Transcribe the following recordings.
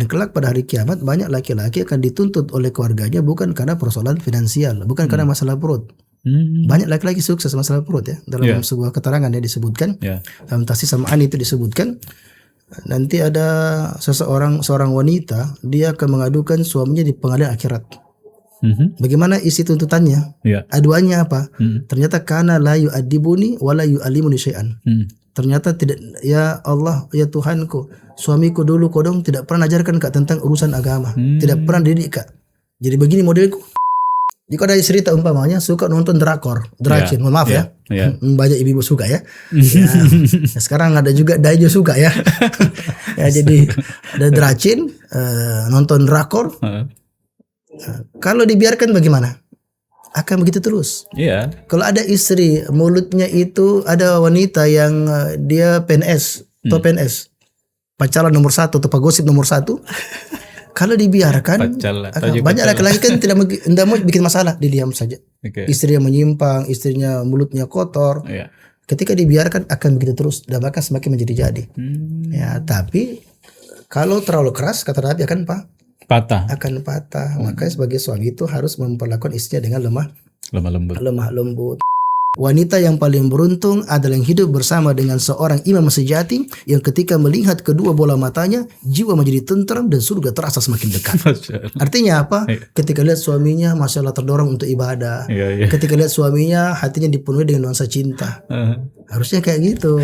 Dan kelak pada hari kiamat banyak laki-laki akan dituntut oleh keluarganya bukan karena persoalan finansial, bukan karena masalah perut. Banyak laki-laki sukses masalah perut ya. Dalam sebuah keterangan ya disebutkan, dalam Tahsis Sam'an itu disebutkan, nanti ada seorang wanita, dia akan mengadukan suaminya di pengadilan akhirat. Bagaimana isi tuntutannya? Aduannya apa? Ternyata kana la yu'adibuni wa la yu'alimuni syai'an. Ternyata tidak, ya Allah, ya Tuhanku, suamiku dulu kodong tidak pernah ajarkan Kak tentang urusan agama, tidak pernah didik Kak. Jadi begini modelku. Jika ada cerita umpamanya suka nonton dracin, mohon maaf ya. Banyak ibu-ibu suka ya. Sekarang ada juga Daijo suka ya. Ya jadi ada dracin, nonton drakor. Kalau dibiarkan bagaimana? Akan begitu terus. Kalau ada istri mulutnya itu ada wanita yang dia PNS atau PNS, pacaran nomor 1 atau pagosip nomor 1. Kalau dibiarkan, banyak laki-laki kan tidak mau bikin masalah, diam saja. Istri yang menyimpang, istrinya mulutnya kotor. Ketika dibiarkan akan begitu terus dan bahkan semakin menjadi-jadi. Ya, tapi kalau terlalu keras kata Nabi akan patah. Makanya sebagai suami itu harus memperlakukan istrinya dengan lemah lembut. Wanita yang paling beruntung adalah yang hidup bersama dengan seorang imam sejati yang ketika melihat kedua bola matanya, jiwa menjadi tentram dan surga terasa semakin dekat. Artinya apa? Ketika lihat suaminya, Masya Allah, terdorong untuk ibadah. Ketika lihat suaminya, hatinya dipenuhi dengan nuansa cinta. Harusnya kayak gitu.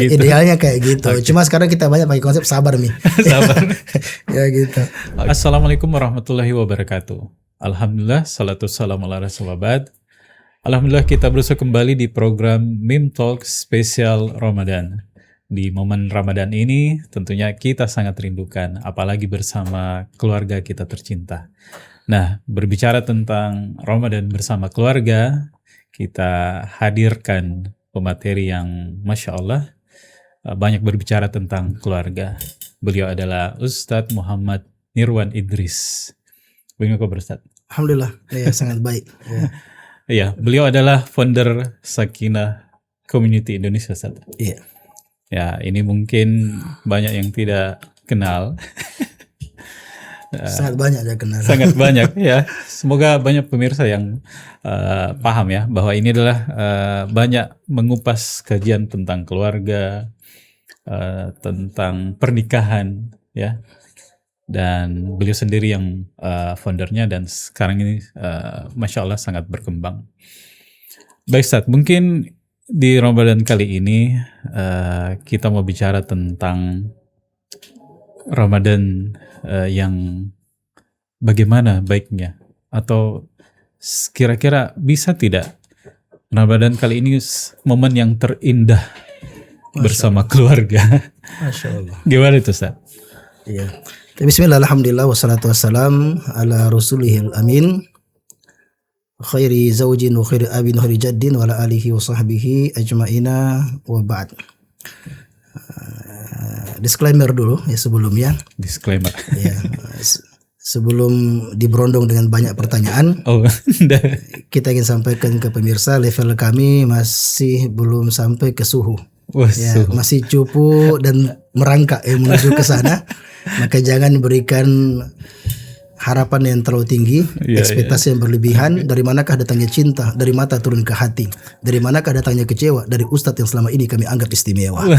Idealnya kayak gitu. Cuma sekarang kita banyak pakai konsep sabar nih. Ya gitu. Assalamualaikum warahmatullahi wabarakatuh. Alhamdulillah, salatu salam ala rasulullah. Alhamdulillah kita bersua kembali di program Mim Talk spesial Ramadan. Di momen Ramadan ini tentunya kita sangat rindukan, apalagi bersama keluarga kita tercinta. Nah, berbicara tentang Ramadan bersama keluarga, kita hadirkan pemateri yang Masya Allah banyak berbicara tentang keluarga. Beliau adalah Ustadz Muhammad Nirwan Idris. Bagaimana kabar Ustadz? Alhamdulillah, ya sangat baik. Iya, beliau adalah founder Sakinah Community Indonesia. Iya. Ya, ini mungkin banyak yang tidak kenal. Sangat banyak yang kenal. Sangat banyak ya. Semoga banyak pemirsa yang paham ya bahwa ini adalah banyak mengupas kajian tentang keluarga, tentang pernikahan ya. Dan beliau sendiri yang foundernya dan sekarang ini Masya Allah sangat berkembang. Baik Ustadz, mungkin di Ramadan kali ini kita mau bicara tentang Ramadan yang bagaimana baiknya, atau kira-kira bisa tidak Ramadan kali ini momen yang terindah bersama keluarga. Masya Allah. Gimana itu Ustadz? Iya. Bismillah, alhamdulillah, wassalatu wassalam ala rasulihil amin, khairi zawjin wa khairi abin wa khairi jaddin wa ala alihi wa sahbihi ajma'ina wa ba'd. Disclaimer dulu ya sebelumnya. Disclaimer. Ya, sebelum diberondong dengan banyak pertanyaan, kita ingin sampaikan ke pemirsa, level kami masih belum sampai ke suhu. Ya, masih cupu dan merangkak menuju ke sana. Maka jangan berikan harapan yang terlalu tinggi, ekspektasi yang berlebihan. Dari manakah datangnya cinta? Dari mata turun ke hati. Dari manakah datangnya kecewa? Dari ustadz yang selama ini kami anggap istimewa.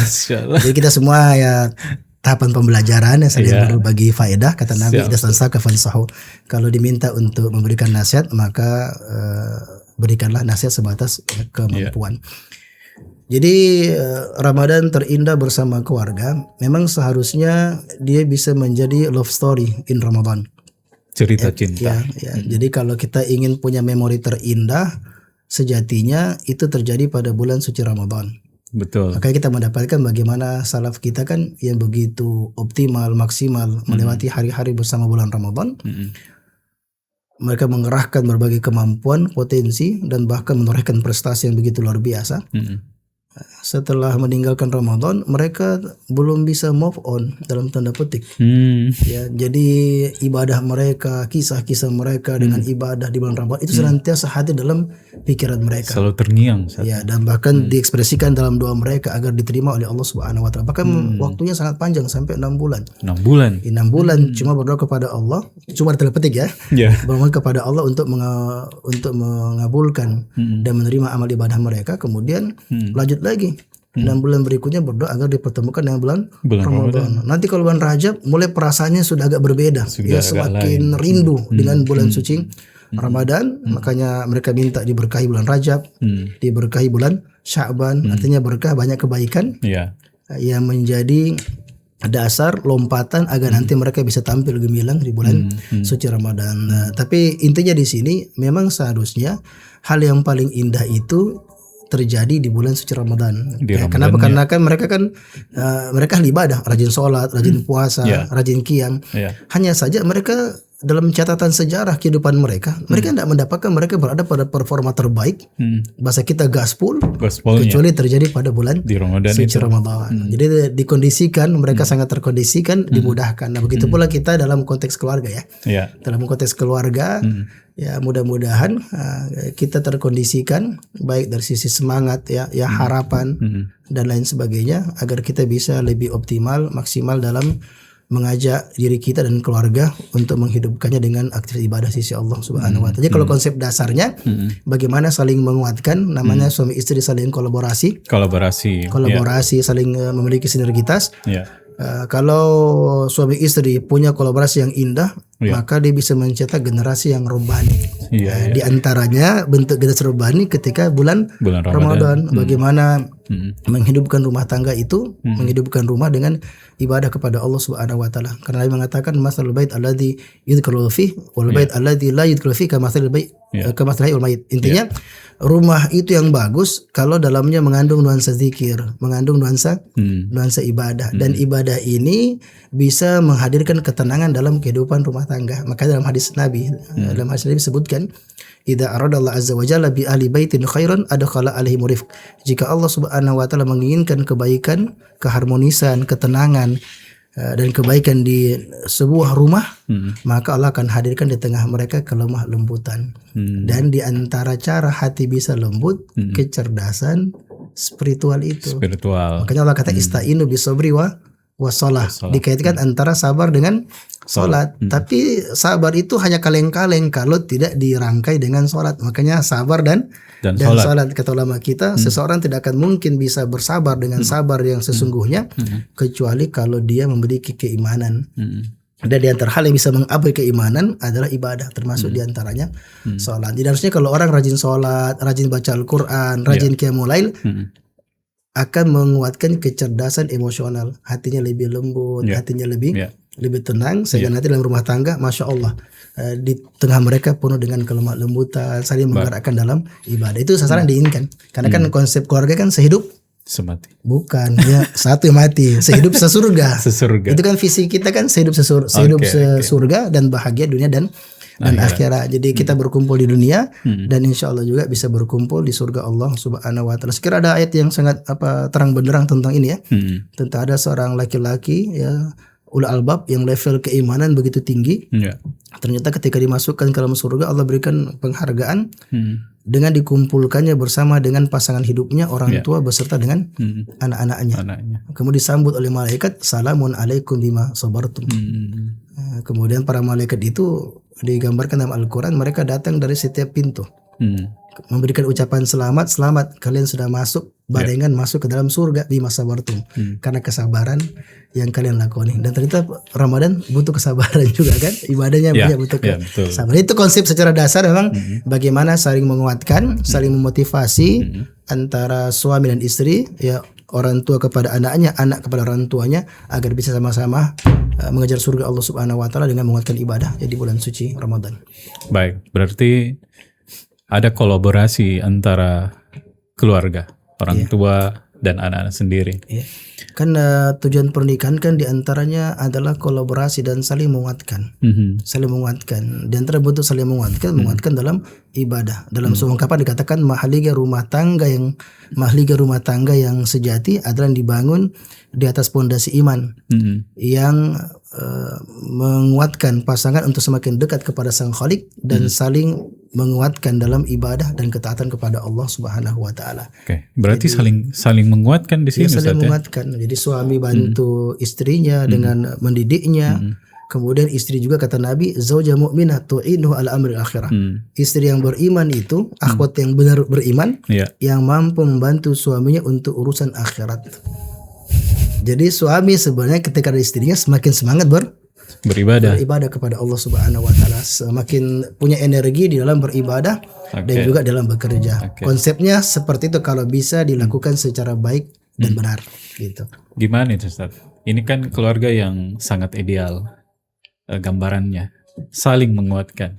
Jadi kita semua ya tahapan pembelajaran yang saling berbagi faedah. Kata Nabi, kalau diminta untuk memberikan nasihat, maka berikanlah nasihat sebatas kemampuan. Jadi Ramadan terindah bersama keluarga memang seharusnya dia bisa menjadi love story in Ramadan. Cerita cinta. Jadi kalau kita ingin punya memori terindah, sejatinya itu terjadi pada bulan suci Ramadan. Betul. Makanya kita mendapatkan bagaimana salaf kita kan yang begitu optimal, maksimal melewati hari-hari bersama bulan Ramadan. Mereka mengerahkan berbagai kemampuan, potensi, dan bahkan menorehkan prestasi yang begitu luar biasa. setelah meninggalkan Ramadan mereka belum bisa move on dalam tanda petik. Ya, jadi ibadah mereka, kisah-kisah mereka dengan ibadah di bulan Ramadan itu senantiasa hadir dalam pikiran mereka. Selalu terngiang. Ya, dan bahkan diekspresikan dalam doa mereka agar diterima oleh Allah Subhanahu wa taala. Bahkan waktunya sangat panjang sampai 6 bulan. 6 bulan. 6 bulan cuma berdoa kepada Allah, cuma tanda petik ya. Berdoa kepada Allah untuk mengabulkan dan menerima amal ibadah mereka, kemudian lanjut lagi 6 bulan berikutnya berdoa agar dipertemukan dengan bulan Ramadan. Nanti kalau bulan Rajab mulai perasaannya sudah agak berbeda, ya semakin rindu dengan bulan suci Ramadan. Makanya mereka minta diberkahi bulan Rajab, diberkahi bulan Sya'ban, artinya berkah, banyak kebaikan yang menjadi dasar lompatan agar nanti mereka bisa tampil gemilang di bulan suci Ramadan. Nah, tapi intinya di sini memang seharusnya hal yang paling indah itu terjadi di bulan suci Ramadan. Kenapa? Karena kan mereka mereka ahli ibadah, rajin sholat, rajin puasa, rajin qiyam. Hanya saja mereka dalam catatan sejarah kehidupan mereka tidak mendapatkan mereka berada pada performa terbaik. Bahasa kita gaspol kecuali terjadi pada bulan suci Ramadan. Jadi dikondisikan, mereka sangat terkondisikan, dimudahkan. Nah, begitu pula kita dalam konteks keluarga ya. Dalam konteks keluarga ya mudah-mudahan kita terkondisikan baik dari sisi semangat ya harapan dan lain sebagainya agar kita bisa lebih optimal, maksimal dalam mengajak diri kita dan keluarga untuk menghidupkannya dengan aktivitas ibadah sisi Allah Subhanahu wa taala. Jadi kalau konsep dasarnya bagaimana saling menguatkan, namanya suami istri saling kolaborasi, saling memiliki sinergitas. Kalau suami istri punya kolaborasi yang indah, maka dia bisa mencetak generasi yang robbani. Di antaranya bentuk generasi robbani ketika bulan Ramadan. Bagaimana menghidupkan rumah tangga itu, menghidupkan rumah dengan ibadah kepada Allah Subhanahu wa taala. Karena Nabi mengatakan masalul bait alladzi yudkhalu fihi wal bait alladzi la yudkhalu fihi kamasalil bait kamasalil mayit. Intinya rumah itu yang bagus kalau dalamnya mengandung nuansa zikir, mengandung nuansa ibadah, dan ibadah ini bisa menghadirkan ketenangan dalam kehidupan rumah tangga. Maka dalam hadis Nabi disebutkan, idza aradallahu azza wa jalla bi ahli baitin khairan adkhala alaihim rifq. Jika Allah Subhanahu wa taala menginginkan kebaikan, keharmonisan, ketenangan dan kebaikan di sebuah rumah, maka Allah akan hadirkan di tengah mereka kelemah lembutan. Dan di antara cara hati bisa lembut, kecerdasan spiritual itu. Makanya Allah kata istainu bisabri wa shalah. Dikaitkan antara sabar dengan salat. Tapi sabar itu hanya kaleng-kaleng kalau tidak dirangkai dengan salat. Makanya sabar dan salat. Kata ulama kita, seseorang tidak akan mungkin bisa bersabar dengan sabar yang sesungguhnya kecuali kalau dia memiliki keimanan. Dan di antara hal yang bisa mengabdi keimanan adalah ibadah, termasuk di antaranya salat. Jadi harusnya kalau orang rajin salat, rajin baca Al-Qur'an, rajin qiyamul lail, akan menguatkan kecerdasan emosional, hatinya lebih lembut, hatinya lebih tenang, sehingga nanti dalam rumah tangga, masya Allah, di tengah mereka penuh dengan kelemah lembutan, saling menggerakkan dalam ibadah. Itu sasaran diinginkan, karena kan konsep keluarga kan sehidup semati. Bukan, ya satu yang mati, sehidup sesurga. Itu kan visi kita kan sehidup sesurga dan bahagia dunia dan akhirat. Jadi kita berkumpul di dunia dan insya Allah juga bisa berkumpul di surga Allah Subhanahu wa taala. Sekira ada ayat yang sangat terang benderang tentang ini ya. Tentang ada seorang laki-laki ya ulul albab yang level keimanan begitu tinggi. Ternyata ketika dimasukkan ke dalam surga Allah berikan penghargaan dengan dikumpulkannya bersama dengan pasangan hidupnya, orang tua beserta dengan anak-anaknya. Kemudian disambut oleh malaikat, salamun alaikum bima sabartum. Kemudian para malaikat itu digambarkan dalam Al-Quran, mereka datang dari setiap pintu memberikan ucapan selamat kalian sudah masuk barengan masuk ke dalam surga bima sabartum, karena kesabaran yang kalian lakoni. Dan ternyata Ramadan butuh kesabaran juga kan, ibadahnya banyak butuh kesabaran. Itu konsep secara dasar memang bagaimana saling menguatkan, saling memotivasi antara suami dan istri, ya orang tua kepada anaknya, anak kepada orang tuanya, agar bisa sama-sama mengejar surga Allah Subhanahu wa taala dengan menguatkan ibadah di bulan suci Ramadan. Baik, berarti ada kolaborasi antara keluarga, orang tua dan anak-anak sendiri. Ya. Kan tujuan pernikahan kan diantaranya adalah kolaborasi dan saling menguatkan. Saling menguatkan. Di antara bentuk saling menguatkan dalam ibadah. Dalam sebuah ungkapan dikatakan mahliga rumah tangga yang sejati adalah yang dibangun di atas pondasi iman yang menguatkan pasangan untuk semakin dekat kepada Sang Khalik dan saling menguatkan dalam ibadah dan ketaatan kepada Allah Subhanahu wa taala. Oke, berarti jadi, saling menguatkan di sini, saling menguatkan. Jadi suami bantu istrinya dengan mendidiknya. Kemudian istri juga kata Nabi, zauja mu'minah tu'inuhu ala amri akhirah. Istri yang beriman itu, akhwat yang benar beriman, yang mampu membantu suaminya untuk urusan akhirat. Jadi suami sebenarnya ketika ada istrinya semakin semangat beribadah kepada Allah Subhanahu wa taala, semakin punya energi di dalam beribadah dan juga dalam bekerja. Konsepnya seperti itu kalau bisa dilakukan secara baik dan benar gitu. Gimana itu, Ustaz? Ini kan keluarga yang sangat ideal gambarannya, saling menguatkan.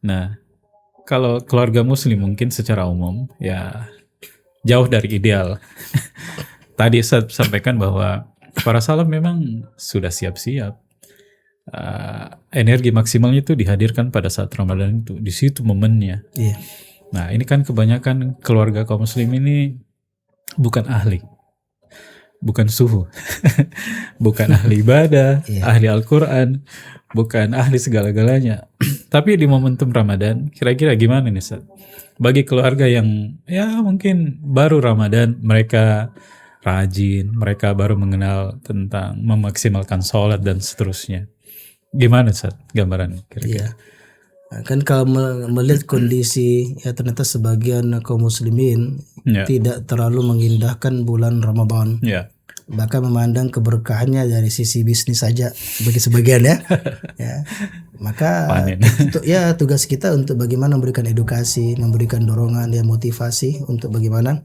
Nah, kalau keluarga muslim mungkin secara umum ya jauh dari ideal. Tadi saya sampaikan bahwa para salaf memang sudah siap-siap. Energi maksimalnya itu dihadirkan pada saat Ramadan itu. Di situ momennya. Iya. Nah, ini kan kebanyakan keluarga kaum muslim ini bukan ahli. Bukan suhu. Bukan ahli ibadah, ahli Al-Quran, bukan ahli segala-galanya. Tapi di momentum Ramadan, kira-kira gimana nih, Ustaz? Bagi keluarga yang ya mungkin baru Ramadan, mereka rajin, mereka baru mengenal tentang memaksimalkan sholat dan seterusnya. Gimana, Ustaz, gambaran kira-kira? Iya. Kan kalau melihat kondisi ya ternyata sebagian kaum muslimin tidak terlalu mengindahkan bulan Ramadan. Bahkan memandang keberkahannya dari sisi bisnis saja bagi sebagian ya. Maka tugas kita untuk bagaimana memberikan edukasi, memberikan dorongan dan motivasi untuk bagaimana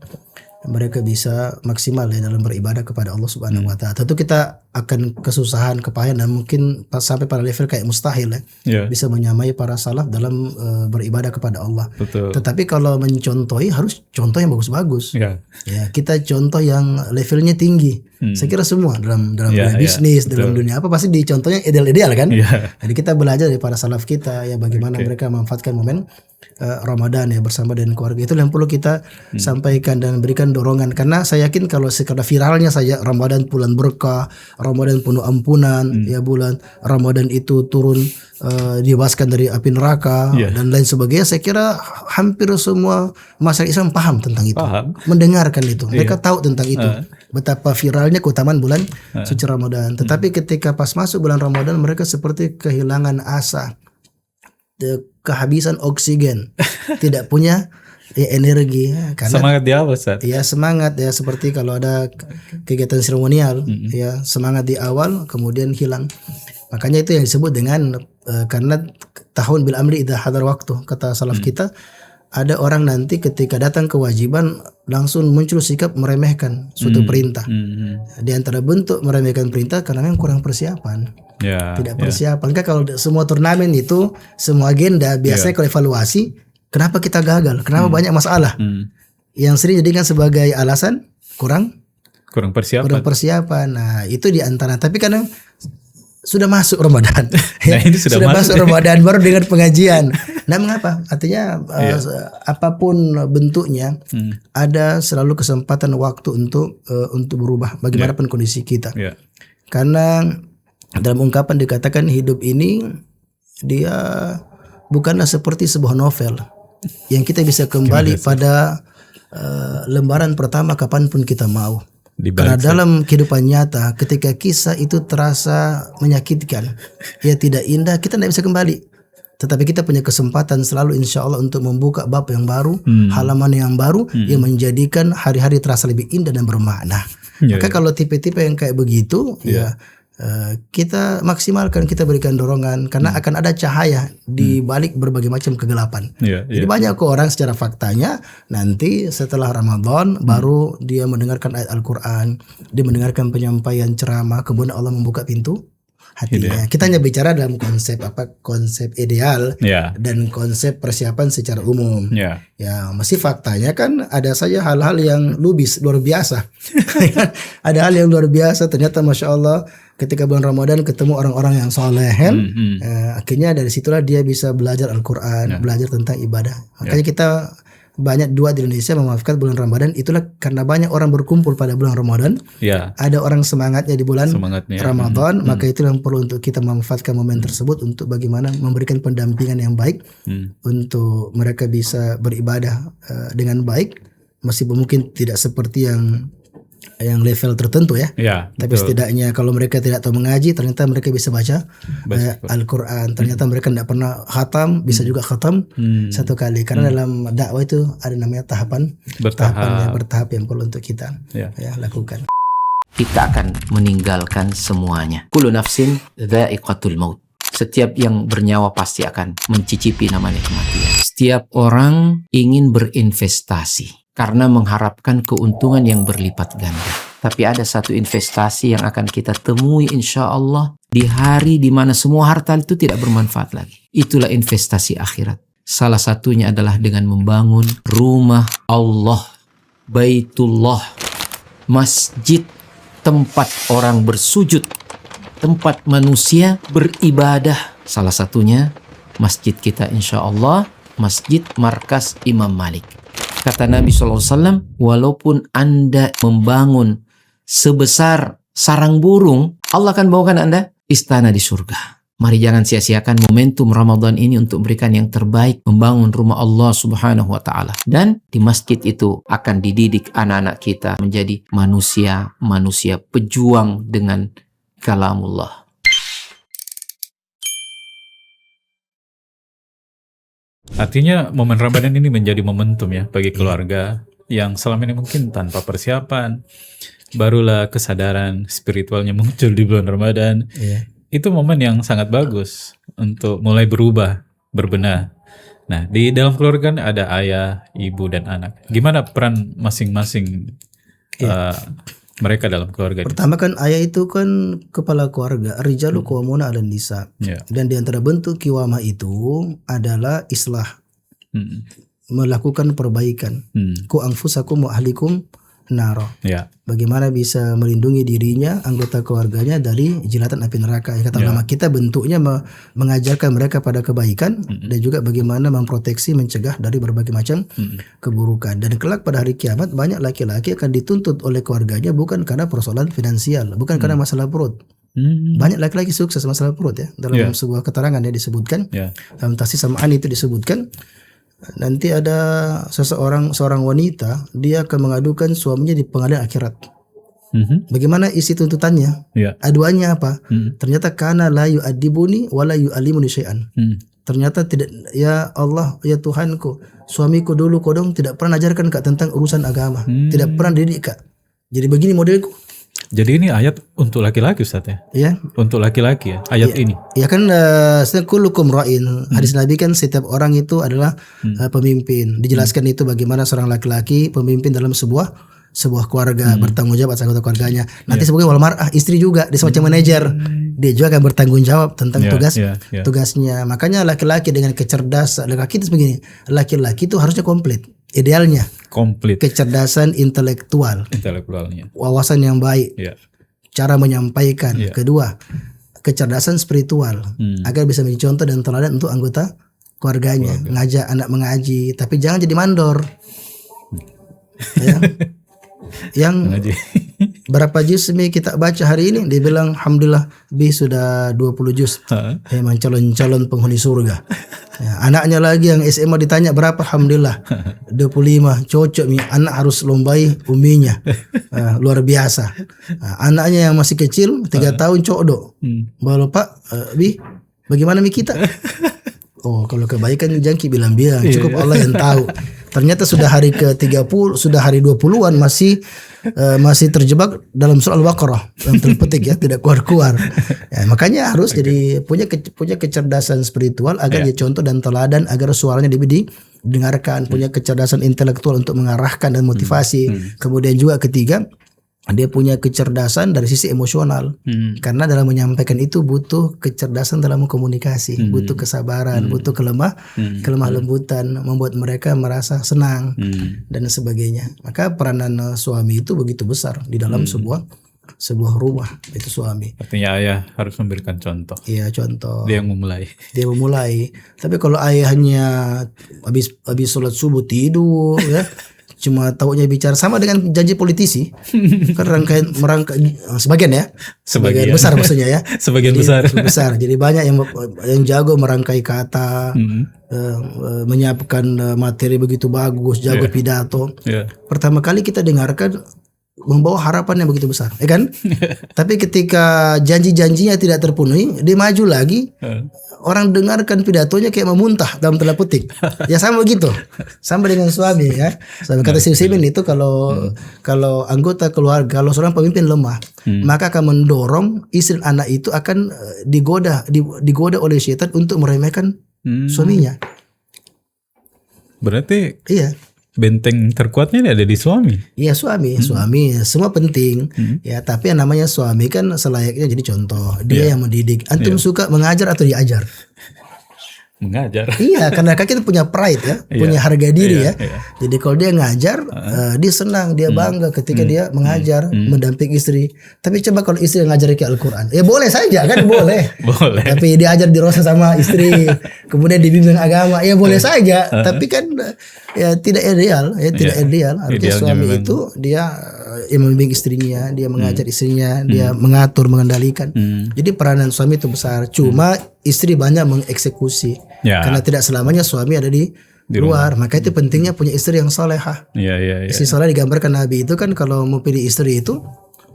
mereka bisa maksimal ya dalam beribadah kepada Allah Subhanahu wa taala. Tentu kita akan kesusahan, kepayahan dan mungkin sampai pada level kayak mustahil bisa menyamai para salaf dalam beribadah kepada Allah. Betul. Tetapi kalau mencontohi harus contoh yang bagus-bagus. Ya, kita contoh yang levelnya tinggi. Saya kira semua dalam dunia bisnis, dalam dunia apa pasti dicontohnya ideal-ideal kan? Jadi kita belajar dari para salaf kita ya bagaimana mereka memanfaatkan momen Ramadan ya bersama dengan keluarga. Itu yang perlu kita sampaikan dan berikan dorongan, karena saya yakin kalau sekadar viralnya saja Ramadan bulan berkah, Ramadan penuh ampunan, ya bulan Ramadan itu turun dibebaskan dari api neraka dan lain sebagainya, saya kira hampir semua masyarakat Islam paham tentang itu, mendengarkan itu, mereka tahu tentang itu, betapa viralnya keutamaan bulan suci Ramadan. Tetapi ketika pas masuk bulan Ramadan mereka seperti kehilangan asa, kehabisan oksigen, tidak punya energi karena semangat di awal, Ustaz. Ya semangat ya, seperti kalau ada kegiatan seremonial ya semangat di awal kemudian hilang. Makanya itu yang disebut dengan karena tahun bil amri idza hadar waktu, kata salaf kita, ada orang nanti ketika datang kewajiban langsung muncul sikap meremehkan suatu perintah. Di antara bentuk meremehkan perintah karena memang kurang persiapan. Tidak persiapan. Kan kalau semua turnamen itu, semua agenda biasanya kalau evaluasi, kenapa kita gagal? Kenapa banyak masalah? Yang sering jadikan sebagai alasan kurang persiapan. Nah, itu di antara. Tapi kadang sudah masuk Ramadan. Ini sudah masuk Ramadan baru dengar pengajian. Nah, mengapa? Artinya apapun bentuknya ada selalu kesempatan waktu untuk berubah bagaimanapun kondisi kita. Karena dalam ungkapan dikatakan hidup ini dia bukanlah seperti sebuah novel yang kita bisa kembali pada lembaran pertama kapanpun kita mau. Karena dalam kehidupan nyata ketika kisah itu terasa menyakitkan, ya tidak indah, kita tidak bisa kembali. Tetapi kita punya kesempatan selalu insya Allah untuk membuka bab yang baru, halaman yang baru yang menjadikan hari-hari terasa lebih indah dan bermakna. Maka kalau tipe-tipe yang kayak begitu kita maksimalkan, kita berikan dorongan, karena akan ada cahaya di balik berbagai macam kegelapan. Jadi banyak kok orang secara faktanya nanti setelah Ramadan baru dia mendengarkan ayat Al-Quran, dia mendengarkan penyampaian ceramah, kemudian Allah membuka pintu hatinya. Kita hanya bicara dalam konsep ideal dan konsep persiapan secara umum. Ya, masih faktanya kan ada saja hal-hal yang luar biasa. Ada hal yang luar biasa. Ternyata masya Allah ketika bulan Ramadan ketemu orang-orang yang soleh, akhirnya dari situlah dia bisa belajar Al-Quran, belajar tentang ibadah. Makanya kita banyak doa di Indonesia memanfaatkan bulan Ramadan, itulah karena banyak orang berkumpul pada bulan Ramadan. Ada orang semangatnya di bulan Ramadan, maka itu yang perlu untuk kita memanfaatkan momen tersebut untuk bagaimana memberikan pendampingan yang baik untuk mereka bisa beribadah dengan baik, meskipun mungkin tidak seperti yang level tertentu ya. Tapi setidaknya kalau mereka tidak tahu mengaji, ternyata mereka bisa baca Al-Quran. Ternyata mereka tidak pernah khatam, bisa juga khatam satu kali. Karena dalam dakwah itu ada namanya tahapan bertahap yang perlu untuk kita lakukan. Kita akan meninggalkan semuanya. Kullu nafsin dha'iqatul maut. Setiap yang bernyawa pasti akan mencicipi namanya kematian. Setiap orang ingin berinvestasi karena mengharapkan keuntungan yang berlipat ganda. Tapi ada satu investasi yang akan kita temui insya Allah di hari di mana semua harta itu tidak bermanfaat lagi. Itulah investasi akhirat. Salah satunya adalah dengan membangun rumah Allah, Baitullah, masjid, tempat orang bersujud, tempat manusia beribadah. Salah satunya masjid kita insya Allah, Masjid Markas Imam Malik. Kata Nabi SAW, walaupun Anda membangun sebesar sarang burung, Allah akan bawakan Anda istana di surga. Mari jangan sia-siakan momentum Ramadan ini untuk memberikan yang terbaik, membangun rumah Allah Subhanahu wa Ta'ala. Dan di masjid itu akan dididik anak-anak kita menjadi manusia pejuang dengan kalamullah. Artinya momen Ramadan ini menjadi momentum ya bagi keluarga yang selama ini mungkin tanpa persiapan, barulah kesadaran spiritualnya muncul di bulan Ramadan. Itu momen yang sangat bagus untuk mulai berubah, berbenah. Nah, di dalam keluarga ada ayah, ibu, dan anak. Gimana peran masing-masing mereka dalam keluarga? Pertama kan ayah itu kan kepala keluarga, rijalu qawwamuna 'alan nisa. Dan di antara bentuk kiwamah itu adalah islah, melakukan perbaikan. Ku anfusakum wa ahlikum naro. Bagaimana bisa melindungi dirinya, anggota keluarganya dari jilatan api neraka. Kata ulama kita bentuknya mengajarkan mereka pada kebaikan dan juga bagaimana memproteksi, mencegah dari berbagai macam keburukan. Dan kelak pada hari kiamat banyak laki-laki akan dituntut oleh keluarganya bukan karena persoalan finansial, bukan karena masalah perut. Banyak laki-laki sukses masalah perut ya. Dalam sebuah keterangan ya disebutkan, dalam Tahsis Sam'an itu disebutkan, nanti ada seorang wanita, dia akan mengadukan suaminya di pengadilan akhirat. Bagaimana isi tuntutannya? Aduannya apa? Ternyata kana la yu'adibuni wa la yu'alimuni syai'an. Ternyata tidak, ya Allah, ya Tuhanku, suamiku dulu kodong tidak pernah ajarkan Kak tentang urusan agama, tidak pernah didik Kak. Jadi begini modelku. Jadi ini ayat untuk laki-laki Ustaz ya? Untuk laki-laki ya, ayat ini. Ya kan kullukum ra'in. Hadis Nabi kan setiap orang itu adalah pemimpin. Dijelaskan itu bagaimana seorang laki-laki pemimpin dalam sebuah keluarga, bertanggung jawab atas anggota keluarganya. Nanti sebagai wal mar'ah, istri juga, dia semacam manajer. Dia juga akan bertanggung jawab tentang tugasnya. Makanya laki-laki dengan kecerdasan, laki-laki itu begini, laki-laki itu harusnya komplit. Idealnya komplit, kecerdasan intelektualnya, wawasan yang baik, cara menyampaikan. Kedua, kecerdasan spiritual, agar bisa menjadi contoh dan teladan untuk anggota keluarganya. Ngajak anak mengaji, tapi jangan jadi mandor. Yang berapa juz mi kita baca hari ini, dia bilang alhamdulillah bi sudah 20 juz. Memang calon penghuni surga. Anaknya lagi yang SMA ditanya berapa, alhamdulillah 25. Cocok mi, anak harus lombai uminya. Luar biasa. Anaknya yang masih kecil 3 tahun cokdo. Bapak Pak, bi bagaimana mi kita? Oh, kalau kebaikan jangki bilang-bilang, cukup Allah yang tahu. Ternyata sudah hari ke-30, sudah hari 20-an masih terjebak dalam surah Al-Baqarah, dalam terpetik ya, tidak keluar-keluar. Makanya harus jadi punya kecerdasan spiritual agar dia contoh dan teladan, agar suaranya didengarkan, punya kecerdasan intelektual untuk mengarahkan dan motivasi. Kemudian juga ketiga, Dia punya kecerdasan dari sisi emosional. Karena dalam menyampaikan itu butuh kecerdasan dalam komunikasi, butuh kesabaran, butuh kelemah lembutan, membuat mereka merasa senang dan sebagainya. Maka peranan suami itu begitu besar di dalam sebuah rumah, itu suami. Artinya ayah harus memberikan contoh. Iya, contoh. Dia yang memulai. Tapi kalau ayahnya habis sholat subuh tidur ya, cuma taunya bicara, sama dengan janji politisi. Kan sebagian besar maksudnya ya. Sebagian besar. Jadi banyak yang jago merangkai kata, menyiapkan materi begitu bagus, jago pidato. Pertama kali kita dengarkan membawa harapan yang begitu besar, ya kan? Tapi ketika janji-janjinya tidak terpenuhi, dia maju lagi. Orang dengarkan pidatonya kayak memuntah dalam tanda petik. Ya sama begitu. Sama dengan suami ya. Sampai kata Simin itu kalau anggota keluarga, kalau seorang pemimpin lemah, maka akan mendorong istri anak itu akan digoda oleh setan untuk meremehkan suaminya. Berarti iya. Benteng terkuatnya ada di suami. Iya, suami semua penting ya, tapi yang namanya suami kan selayaknya jadi contoh. Dia yang mendidik. Antum suka mengajar atau diajar? Mengajar. Iya, karena kita punya pride ya, punya harga diri ya. Jadi kalau dia ngajar, dia senang, dia bangga ketika dia mengajar, mendampingi istri. Tapi coba kalau istri ngajar ke Al-Quran, ya boleh saja kan, boleh. Tapi diajar di rosa sama istri, kemudian dibimbing agama, ya boleh saja. Tapi kan ya tidak ideal, ideal. Artinya suami itu dia yang membimbing istrinya, dia mengajar istrinya, dia mengatur, mengendalikan. Jadi peranan suami itu besar. Cuma istri banyak mengeksekusi, karena tidak selamanya suami ada di luar. Maka itu pentingnya punya istri yang salehah. Istri saleh digambarkan Nabi itu kan kalau mau pilih istri itu,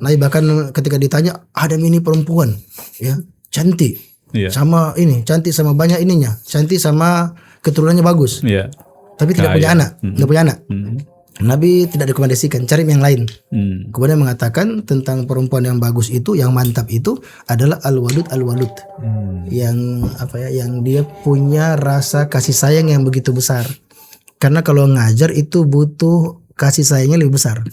Nabi bahkan ketika ditanya, ada ini perempuan ya cantik, sama ini cantik sama banyak ininya, cantik sama keturunannya bagus, tapi tidak punya anak, nggak punya anak. Nabi tidak rekomendasikan, cari yang lain. Kemudian mengatakan tentang perempuan yang bagus itu, yang mantap itu adalah al-walud. Yang yang dia punya rasa kasih sayang yang begitu besar. Karena kalau ngajar itu butuh kasih sayangnya lebih besar.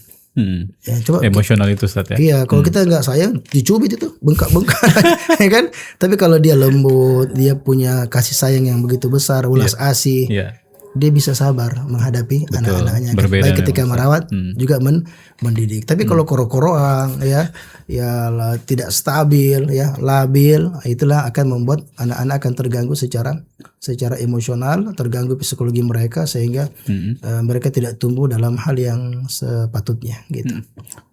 Ya, coba emosional itu Ustaz ya. Iya, kalau kita nggak sayang, dicubit itu, bengkak-bengkak, ya kan? Tapi kalau dia lembut, dia punya kasih sayang yang begitu besar, ulas asih. Dia bisa sabar menghadapi anak-anaknya, baik ketika merawat juga mendidik. Tapi kalau koro-koroan ya tidak stabil ya, labil, itulah akan membuat anak-anak akan terganggu secara emosional, terganggu psikologi mereka, sehingga mereka tidak tumbuh dalam hal yang sepatutnya gitu.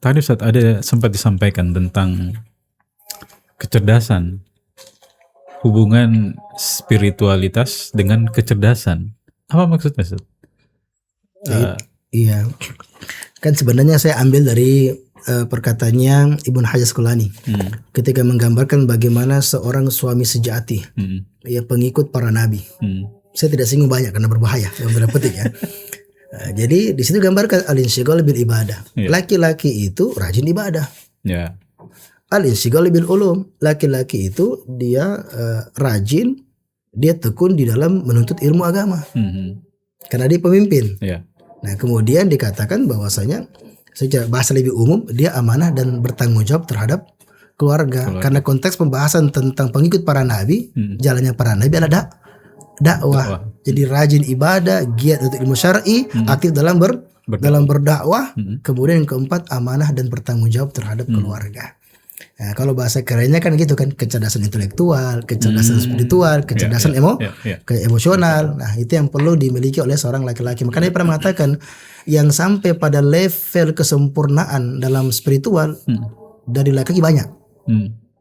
Tadi Ustaz ada sempat disampaikan tentang kecerdasan, hubungan spiritualitas dengan kecerdasan. Apa maksudnya Ustaz? Iya, kan sebenarnya saya ambil dari perkataannya Ibnu Hajar Asqalani ketika menggambarkan bagaimana seorang suami sejati, ya pengikut para nabi. Saya tidak singgung banyak karena berbahaya dalam tanda petik ya. Jadi di situ gambarkan al-insyighal bil ibadah. Laki-laki itu rajin ibadah. Al-insyighal bil ulum, laki-laki itu dia rajin, dia tekun di dalam menuntut ilmu agama, karena dia pemimpin. Nah kemudian dikatakan bahwasanya secara bahasa lebih umum, dia amanah dan bertanggung jawab terhadap keluarga. Karena konteks pembahasan tentang pengikut para nabi, jalannya para nabi adalah dakwah. Jadi rajin ibadah, giat untuk ilmu syar'i, aktif dalam berdakwah. Kemudian yang keempat, amanah dan bertanggung jawab terhadap keluarga. Nah, kalau bahasa kerennya kan gitu kan, kecerdasan intelektual, kecerdasan spiritual, kecerdasan emosional. Nah, itu yang perlu dimiliki oleh seorang laki-laki. Makanya dia pernah mengatakan, yang sampai pada level kesempurnaan dalam spiritual dari laki-laki banyak.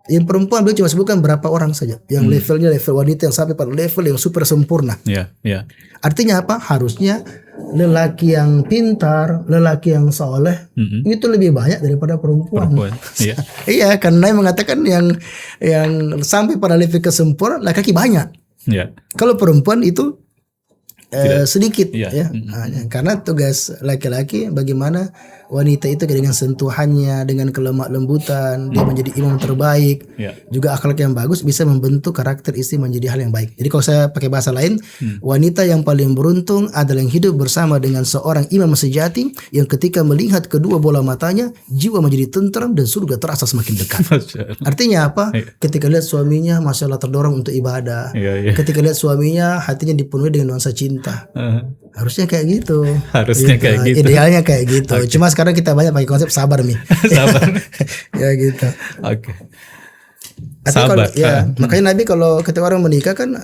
Yang perempuan beliau cuma sebutkan berapa orang saja. Yang levelnya level wanita yang sampai pada level yang super sempurna. Artinya apa? Harusnya lelaki yang pintar, lelaki yang soleh itu lebih banyak daripada perempuan. Iya, karena yang mengatakan yang sampai pada level kesempurnaan laki-laki banyak. Kalau perempuan itu sedikit ya. Karena tugas laki-laki bagaimana wanita itu dengan sentuhannya, dengan kelemah lembutan, dia menjadi imam terbaik. Juga akhlak yang bagus bisa membentuk karakter istri menjadi hal yang baik. Jadi kalau saya pakai bahasa lain, wanita yang paling beruntung adalah yang hidup bersama dengan seorang imam sejati yang ketika melihat kedua bola matanya, jiwa menjadi tentram dan surga terasa semakin dekat. Artinya apa? Ketika lihat suaminya, masya Allah, terdorong untuk ibadah. Ketika lihat suaminya, hatinya dipenuhi dengan nuansa cinta. Harusnya kayak gitu. Kayak gitu. Idealnya kayak gitu. Cuma sekarang kita banyak pakai konsep sabar nih. Sabar. Ya gitu. Sabar. Makanya Nabi kalau ketika orang menikah kan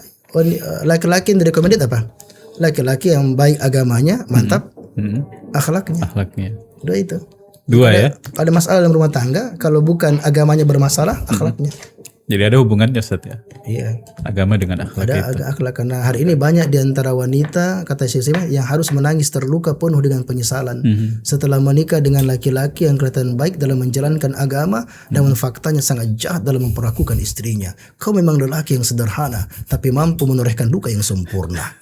laki-laki yang direkomendasi apa? Laki-laki yang baik agamanya, mantap akhlaknya. Udah itu. Dua ya. Ada masalah dalam rumah tangga, kalau bukan agamanya bermasalah, akhlaknya. Jadi ada hubungannya, Ustaz ya? Iya. Agama dengan akhlak ada itu. Akhlak, karena hari ini banyak di antara wanita, kata Syekh, yang harus menangis terluka penuh dengan penyesalan. Setelah menikah dengan laki-laki yang kelihatan baik dalam menjalankan agama, namun faktanya sangat jahat dalam memperlakukan istrinya. Kau memang lelaki yang sederhana, tapi mampu menorehkan duka yang sempurna.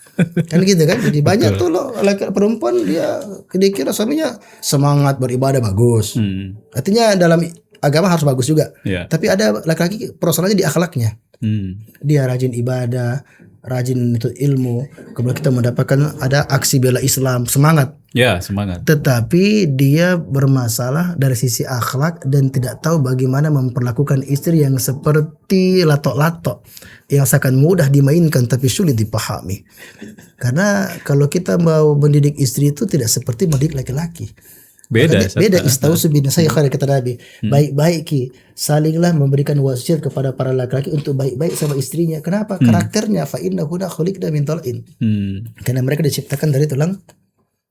Kan gitu kan. Jadi banyak tuh loh laki perempuan dia kira suaminya semangat beribadah bagus. Artinya dalam agama harus bagus juga. Tapi ada laki-laki persoalannya di akhlaknya. Dia rajin ibadah, rajin itu ilmu. Kemudian kita mendapatkan ada aksi bela Islam, semangat. Ya, semangat. Tetapi dia bermasalah dari sisi akhlak dan tidak tahu bagaimana memperlakukan istri yang seperti latok-latok, yang seakan mudah dimainkan tapi sulit dipahami. Karena kalau kita mau mendidik istri itu tidak seperti mendidik laki-laki. Beda istausu bin saya kata Nabi. Baik-baik ki, salinglah memberikan wasiat kepada para laki-laki untuk baik-baik sama istrinya. Kenapa? Karakternya fa innahu khuliqna min tal'in. Karena mereka diciptakan dari tulang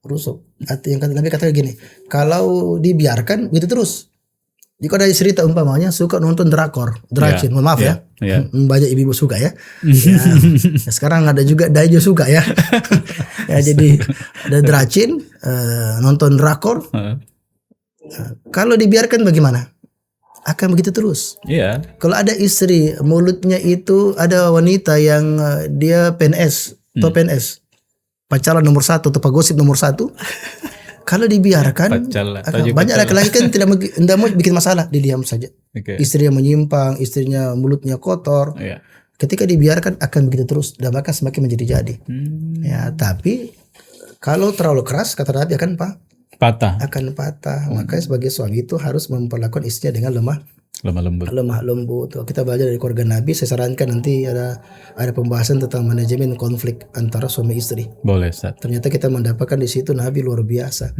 rusuk. Yang kata Nabi katakan gini, kalau dibiarkan begitu terus. Jika ada cerita umpamanya suka nonton dracin, maaf ya. Banyak ibu-ibu suka ya. Sekarang ada juga dajo suka ya. Jadi ada dracin, nonton drakor. Kalau dibiarkan bagaimana? Akan begitu terus. Kalau ada istri mulutnya itu, ada wanita yang dia PNS, top PNS, pacaran nomor 1 atau pagosip nomor 1. Kalau dibiarkan, banyak laki-laki kan tidak mau bikin masalah, dia diam saja. Istrinya menyimpang, istrinya mulutnya kotor. Ketika dibiarkan akan begitu terus dan bahkan semakin menjadi jadi. Ya, tapi kalau terlalu keras, kata Nabi akan patah. Makanya sebagai suami itu harus memperlakukan istrinya dengan lemah lembut. Kita belajar dari keluarga Nabi. Saya sarankan nanti ada pembahasan tentang manajemen konflik antara suami istri. Boleh, Ustaz. Ternyata kita mendapatkan di situ Nabi luar biasa.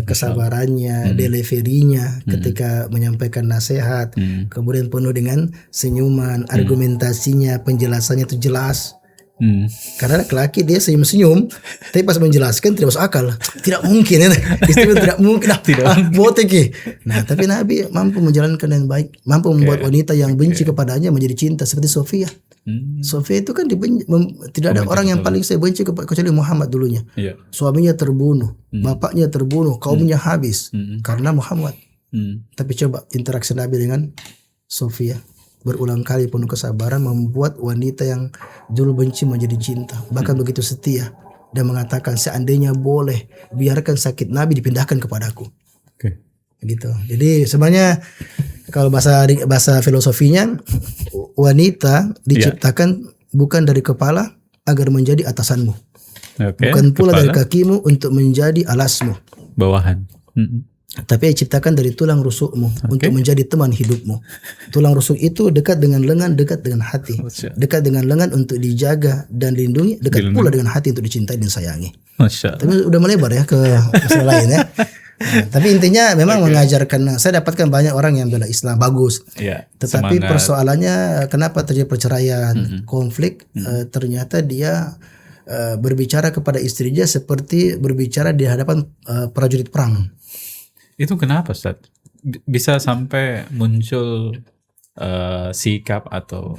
Kesabarannya, deliverynya ketika menyampaikan nasihat, kemudian penuh dengan senyuman, argumentasinya, penjelasannya itu jelas. Karena laki-laki dia senyum-senyum, tapi pas menjelaskan tidak masuk akal. Tidak mungkin ya. Istri tidak mungkin. Botek. Nah, tapi Nabi mampu menjalankan dengan baik, mampu membuat wanita yang benci kepadanya menjadi cinta, seperti Sofia. Sofia itu kan tidak ada orang yang paling saya benci kecuali Muhammad dulunya. Suaminya terbunuh, bapaknya terbunuh, kaumnya habis karena Muhammad. Tapi coba interaksi Nabi dengan Sofia. Berulang kali penuh kesabaran membuat wanita yang dulu benci menjadi cinta, bahkan begitu setia, dan mengatakan seandainya boleh biarkan sakit Nabi dipindahkan kepadaku. Gitu. Jadi sebenarnya kalau bahasa filosofinya, wanita diciptakan bukan dari kepala agar menjadi atasanmu, bukan pula dari kakimu untuk menjadi alasmu, bawahan. Tapi diciptakan dari tulang rusukmu untuk menjadi teman hidupmu. Tulang rusuk itu dekat dengan lengan, dekat dengan hati. Dekat dengan lengan untuk dijaga dan lindungi, dekat pula dengan hati untuk dicintai dan sayangi. Tapi udah melebar ya ke masalah lain ya. Tapi intinya memang mengajarkan. Saya dapatkan banyak orang yang bela Islam bagus. Tetapi persoalannya kenapa terjadi perceraian, konflik? Ternyata dia berbicara kepada istrinya seperti berbicara di hadapan prajurit perang. Itu kenapa, Ustaz? Bisa sampai muncul sikap atau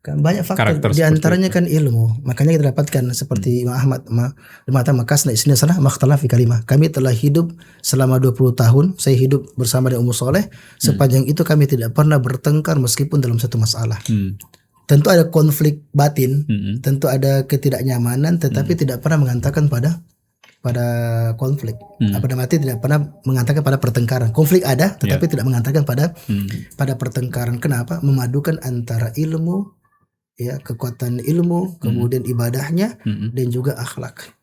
banyak faktor, di antaranya kan ilmu. Makanya kita dapatkan seperti Imam Ahmad mata makasna isna sana makhtala fi kalimah. Kami telah hidup selama 20 tahun. Saya hidup bersama dengan Ummu Soleh. Sepanjang itu kami tidak pernah bertengkar meskipun dalam satu masalah. Tentu ada konflik batin, tentu ada ketidaknyamanan, tetapi tidak pernah mengantarkan pada konflik. Pada mati tidak pernah mengantarkan pada pertengkaran. Konflik ada, tetapi tidak mengantarkan pada pertengkaran. Kenapa? Memadukan antara ilmu, ya, kekuatan ilmu, kemudian ibadahnya, dan juga akhlak.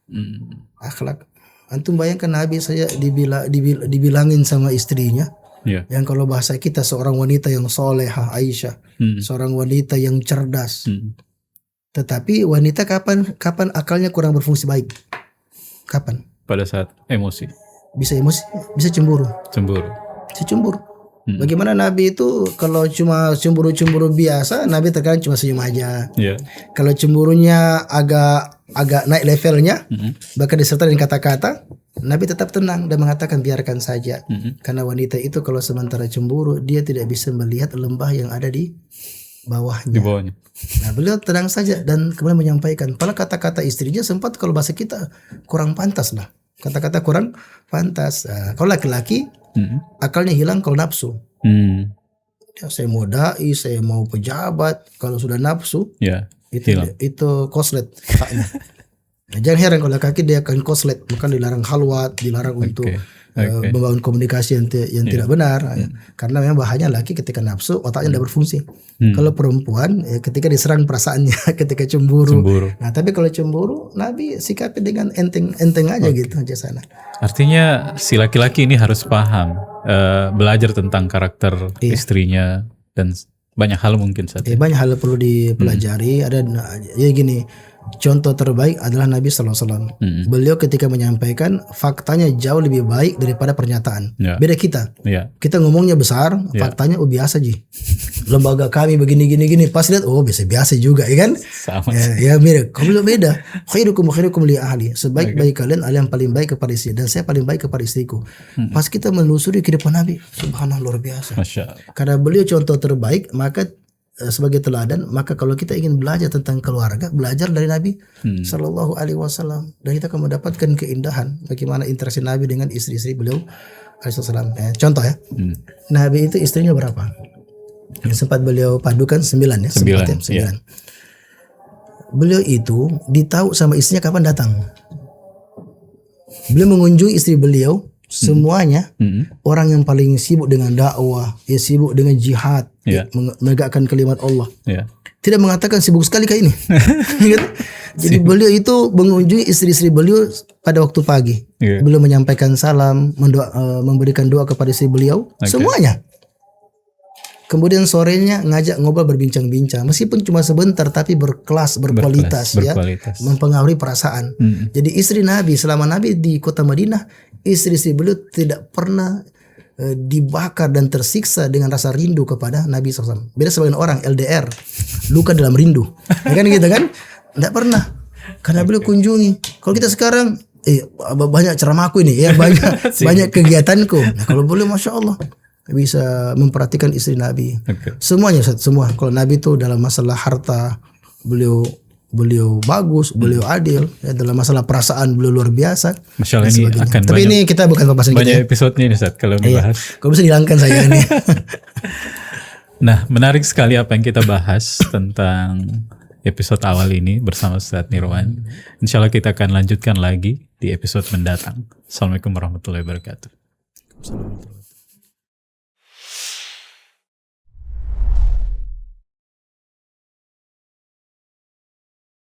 Akhlak. Antum bayangkan Nabi saya dibilangin sama istrinya, yang kalau bahasa kita seorang wanita yang solehah, Aisyah, seorang wanita yang cerdas. Tetapi wanita kapan akalnya kurang berfungsi baik? Kapan? Pada saat emosi. Bisa emosi, bisa cemburu. Bisa cemburu. Bagaimana Nabi itu kalau cuma cemburu biasa, Nabi terkadang cuma senyum aja. Kalau cemburunya agak naik levelnya, bahkan disertai dengan kata-kata, Nabi tetap tenang dan mengatakan biarkan saja. Karena wanita itu kalau sementara cemburu, dia tidak bisa melihat lembah yang ada di bawahnya. Nah, beliau tenang saja dan kemudian menyampaikan. Padahal kata-kata istrinya sempat kalau bahasa kita kurang pantas lah. Kata-kata kurang pantas. Kalau laki-laki akalnya hilang kalau nafsu. Ya, saya mau dai, saya mau pejabat. Kalau sudah nafsu, itu koslet. Nah, jangan heran kalau laki dia akan koslet, bukan dilarang halwat, dilarang untuk membangun komunikasi yang tidak benar. Karena memang bahayanya laki ketika nafsu otaknya tidak berfungsi. Kalau perempuan ketika diserang perasaannya ketika cemburu. Nah, tapi kalau cemburu Nabi sikapi dengan enteng aja gitu aja sana. Artinya si laki-laki ini harus paham, belajar tentang karakter istrinya dan banyak hal mungkin saja. Banyak hal perlu dipelajari. Ada ya gini. Contoh terbaik adalah Nabi SAW. Beliau ketika menyampaikan faktanya jauh lebih baik daripada pernyataan. Beda kita. Kita ngomongnya besar, faktanya biasa aja. Lembaga kami begini. Pas lihat biasa juga, ya kan? Sama. Ya mirip. Kalau beda. Khairukum li ahli. Sebaik-baik kalian adalah yang paling baik kepada istri dan saya paling baik kepada istriku. Pas kita menelusuri kehidupan Nabi, subhanallah luar biasa. Karena beliau contoh terbaik, maka sebagai teladan, maka kalau kita ingin belajar tentang keluarga, belajar dari Nabi Sallallahu Alaihi Wasallam, dan kita akan mendapatkan keindahan bagaimana interaksi Nabi dengan istri-istri beliau Alaihissalam. Contoh ya, Nabi itu istrinya berapa? Yang sempat beliau padukan 9 ya, 9. Beliau itu ditahu sama istrinya kapan datang. Beliau mengunjungi istri beliau. Semuanya orang yang paling sibuk dengan dakwah, sibuk dengan jihad, menegakkan kalimat Allah. Tidak mengatakan sibuk sekali kayak ini. Jadi beliau itu mengunjungi istri-istri beliau pada waktu pagi. Beliau menyampaikan salam, memberikan doa kepada istri beliau, semuanya. Kemudian sorenya ngajak ngobrol berbincang-bincang, meskipun cuma sebentar tapi berkelas, berkualitas. Ya, mempengaruhi perasaan. Jadi istri Nabi selama Nabi di kota Madinah, istri-istri beliau tidak pernah dibakar dan tersiksa dengan rasa rindu kepada Nabi SAW. Beda sebagian orang LDR, luka dalam rindu, ya kan gitu kan? Tidak pernah, karena beliau kunjungi. Kalau kita sekarang banyak ceramahku ini, ya banyak kegiatanku. Nah, kalau beliau masya Allah bisa memperhatikan istri Nabi. Semuanya, semua. Kalau Nabi itu dalam masalah harta beliau bagus, beliau adil. Ya, dalam masalah perasaan beliau luar biasa. Masya Allah, ini akan tapi banyak, ini kita bukan pembahasan banyak episodenya ini Ustaz kalau dibahas. Kalau bisa dihilangkan saya ini. Nah, menarik sekali apa yang kita bahas tentang episode awal ini bersama Ustaz Nirwan. Insya Allah kita akan lanjutkan lagi di episode mendatang. Assalamualaikum warahmatullahi wabarakatuh.